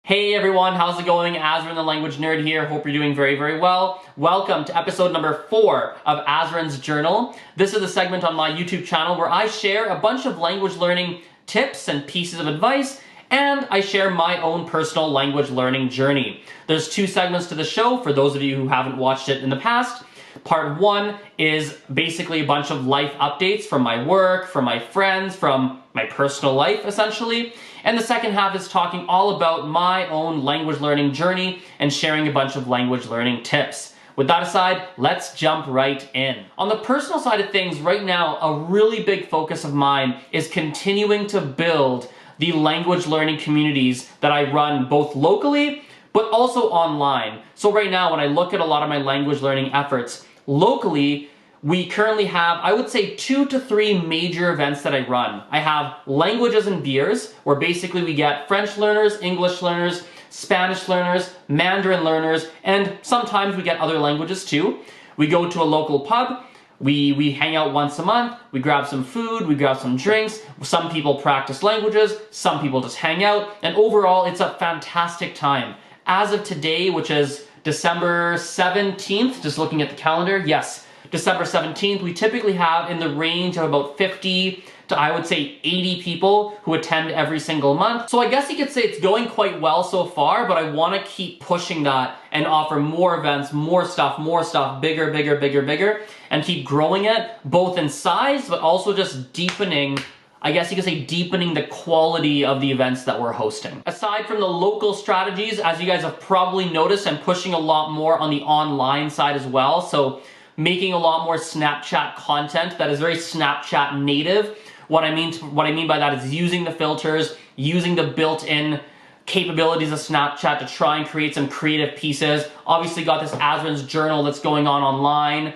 Hey everyone, how's it going? Azren the Language Nerd here. Hope you're doing very well. Welcome to episode number 4 of Azren's Journal. This is a segment on my YouTube channel where I share a bunch of language learning tips and pieces of advice, and I share my own personal language learning journey. There's 2 segments to the show for those of you who haven't watched it in the past. Part 1 is basically a bunch of life updates from my work, from my friends, from my personal life essentially. And the second half is talking all about my own language learning journey and sharing a bunch of language learning tips. With that aside, let's jump right in. On the personal side of things, right now, a really big focus of mine is continuing to build the language learning communities that I run both locally but also online. So right now, when I look at a lot of my language learning efforts, locally, we currently have, I would say, 2 to 3 major events that I run. I have Languages and Beers, where basically we get French learners, English learners, Spanish learners, Mandarin learners, and sometimes we get other languages too. We go to a local pub, we hang out once a month, we grab some food, we grab some drinks, some people practice languages, some people just hang out, and overall it's a fantastic time. As of today, which is December 17th, just looking at the calendar, yes, December 17th, we typically have in the range of about 50 to, I would say, 80 people who attend every single month. So I guess you could say it's going quite well so far, but I want to keep pushing that and offer more events, more stuff, bigger, and keep growing it, both in size, but also just deepening, I guess you could say, deepening the quality of the events that we're hosting. Aside from the local strategies, as you guys have probably noticed, I'm pushing a lot more on the online side as well. So making a lot more Snapchat content that is very Snapchat native. What I mean by that is using the filters, using the built-in capabilities of Snapchat to try and create some creative pieces. Obviously got this Azren's Journal that's going on online.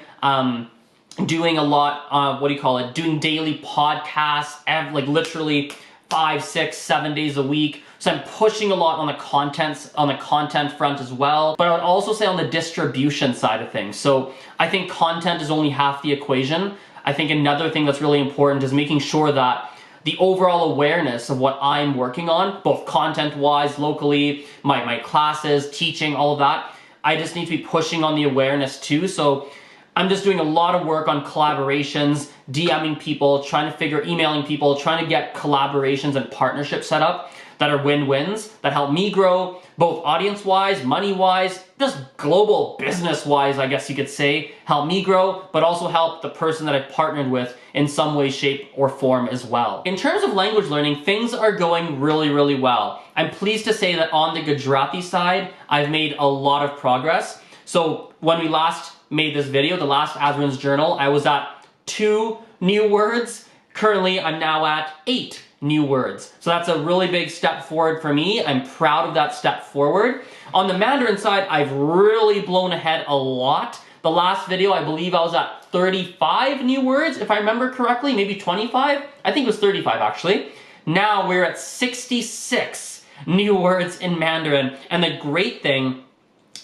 Doing a lot, doing daily podcasts, like literally 5, 6, 7 days a week. So I'm pushing a lot on the content front as well. But I would also say on the distribution side of things. So I think content is only half the equation. I think another thing that's really important is making sure that the overall awareness of what I'm working on, both content-wise, locally, my classes, teaching, all of that, I just need to be pushing on the awareness too. So I'm just doing a lot of work on collaborations, DMing people, emailing people, trying to get collaborations and partnerships set up that are win-wins, that help me grow, both audience-wise, money-wise, just global business-wise, I guess you could say, help me grow, but also help the person that I've partnered with in some way, shape, or form as well. In terms of language learning, things are going really well. I'm pleased to say that on the Gujarati side, I've made a lot of progress. So when we last made this video, the last Azren's Journal, I was at 2 new words. Currently, I'm now at 8 new words. So that's a really big step forward for me. I'm proud of that step forward. On the Mandarin side, I've really blown ahead a lot. The last video, I believe I was at 35 new words, if I remember correctly, maybe 25. I think it was 35 actually. Now we're at 66 new words in Mandarin. And the great thing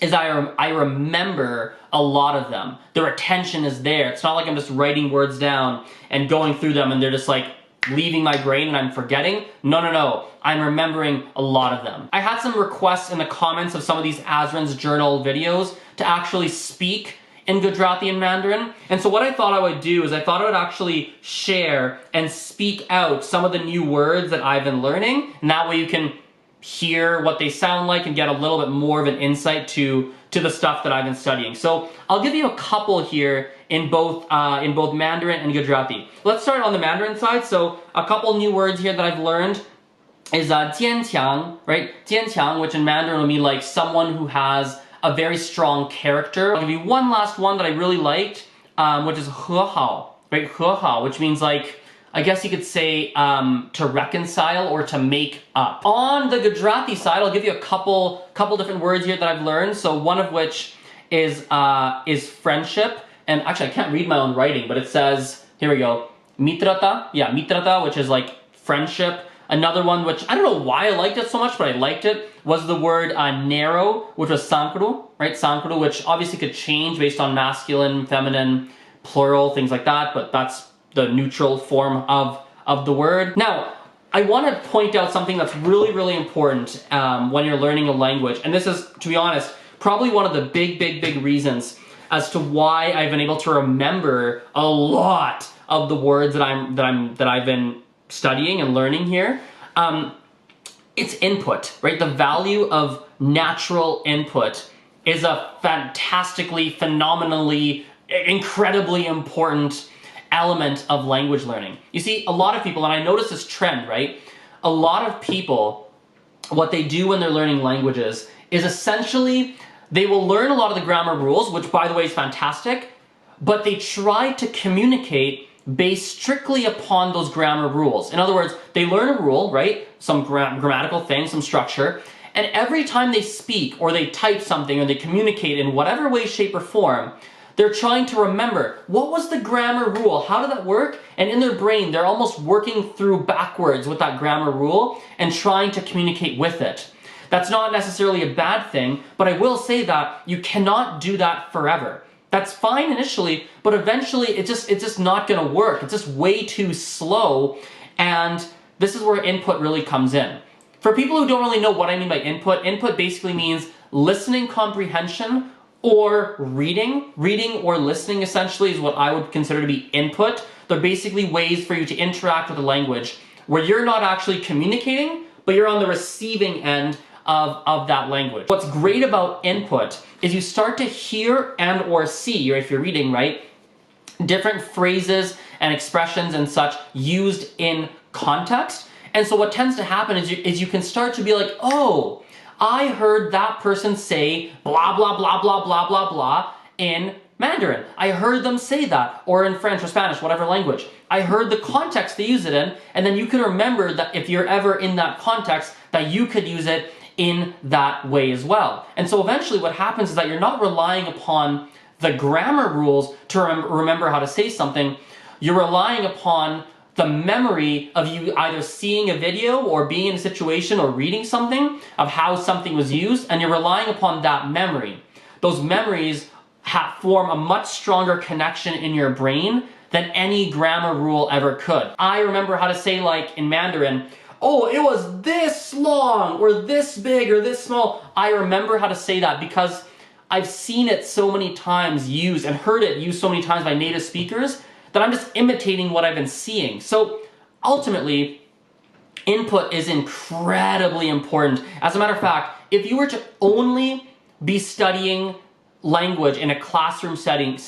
is I remember a lot of them. The retention is there. It's not like I'm just writing words down and going through them and they're just like leaving my brain and I'm forgetting. No. I'm remembering a lot of them. I had some requests in the comments of some of these Azren's Journal videos to actually speak in Gujarati and Mandarin. And so what I thought I would do is I thought I would actually share and speak out some of the new words that I've been learning. And that way you can hear what they sound like and get a little bit more of an insight to the stuff that I've been studying. So I'll give you a couple here in both Mandarin and Gujarati. Let's start on the Mandarin side. So a couple new words here that I've learned is jianqiang, right? Jianqiang, which in Mandarin would mean like someone who has a very strong character. I'll give you one last one that I really liked, which is hehao, right? Hehao, which means like, I guess you could say to reconcile or to make up. On the Gujarati side, I'll give you a couple different words here that I've learned. So one of which is friendship. And actually, I can't read my own writing, but it says, here we go, mitrata. Yeah, mitrata, which is like friendship. Another one, which I don't know why I liked it so much, but I liked it, was the word narrow, which was sankru, right? Sankru, which obviously could change based on masculine, feminine, plural, things like that, but that's the neutral form of the word. Now, I want to point out something that's really, really important when you're learning a language. And this is, to be honest, probably one of the big reasons as to why I've been able to remember a lot of the words that I've been studying and learning here. It's input, right? The value of natural input is a fantastically, phenomenally, incredibly important element of language learning. You see, a lot of people, and I notice this trend, right? A lot of people, what they do when they're learning languages is essentially they will learn a lot of the grammar rules, which by the way is fantastic, but they try to communicate based strictly upon those grammar rules. In other words, they learn a rule, right? Some grammatical thing, some structure, and every time they speak or they type something or they communicate in whatever way, shape, or form, they're trying to remember, what was the grammar rule? How did that work? And in their brain, they're almost working through backwards with that grammar rule and trying to communicate with it. That's not necessarily a bad thing, but I will say that you cannot do that forever. That's fine initially, but eventually it's just not gonna work. It's just way too slow, and this is where input really comes in. For people who don't really know what I mean by input, input basically means listening comprehension or reading. Reading or listening essentially is what I would consider to be input. They're basically ways for you to interact with the language where you're not actually communicating, but you're on the receiving end of that language. What's great about input is you start to hear and or see, or if you're reading, right, different phrases and expressions and such used in context. And so what tends to happen is you can start to be like, oh, I heard that person say blah, blah, blah, blah, blah, blah, blah in Mandarin. I heard them say that, or in French or Spanish, whatever language. I heard the context they use it in, and then you can remember that if you're ever in that context, that you could use it in that way as well. And so eventually what happens is that you're not relying upon the grammar rules to remember how to say something. You're relying upon the memory of you either seeing a video or being in a situation or reading something of how something was used, and you're relying upon that memory. Those memories form a much stronger connection in your brain than any grammar rule ever could. I remember how to say, like in Mandarin, oh, it was this long, or this big, or this small. I remember how to say that because I've seen it so many times used and heard it used so many times by native speakers that I'm just imitating what I've been seeing. So ultimately, input is incredibly important. As a matter of fact, if you were to only be studying language in a classroom setting,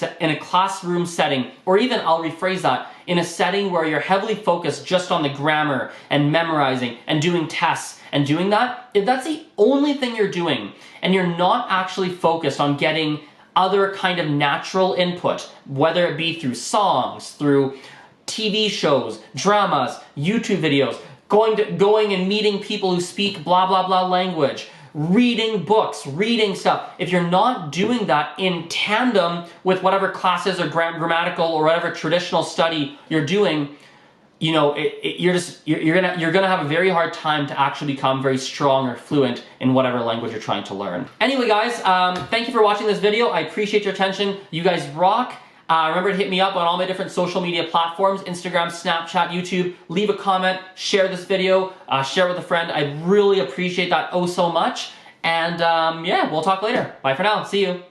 or even, I'll rephrase that, in a setting where you're heavily focused just on the grammar and memorizing and doing tests and doing that, if that's the only thing you're doing and you're not actually focused on getting other kind of natural input, whether it be through songs, through TV shows, dramas, YouTube videos, going and meeting people who speak blah blah blah language, reading books, reading stuff. If you're not doing that in tandem with whatever classes or grammatical or whatever traditional study you're doing, you know, you're gonna have a very hard time to actually become very strong or fluent in whatever language you're trying to learn. Anyway, guys, thank you for watching this video. I appreciate your attention. You guys rock. Remember to hit me up on all my different social media platforms, Instagram, Snapchat, YouTube. Leave a comment, share this video, share with a friend. I really appreciate that oh so much. And yeah, we'll talk later. Bye for now. See you.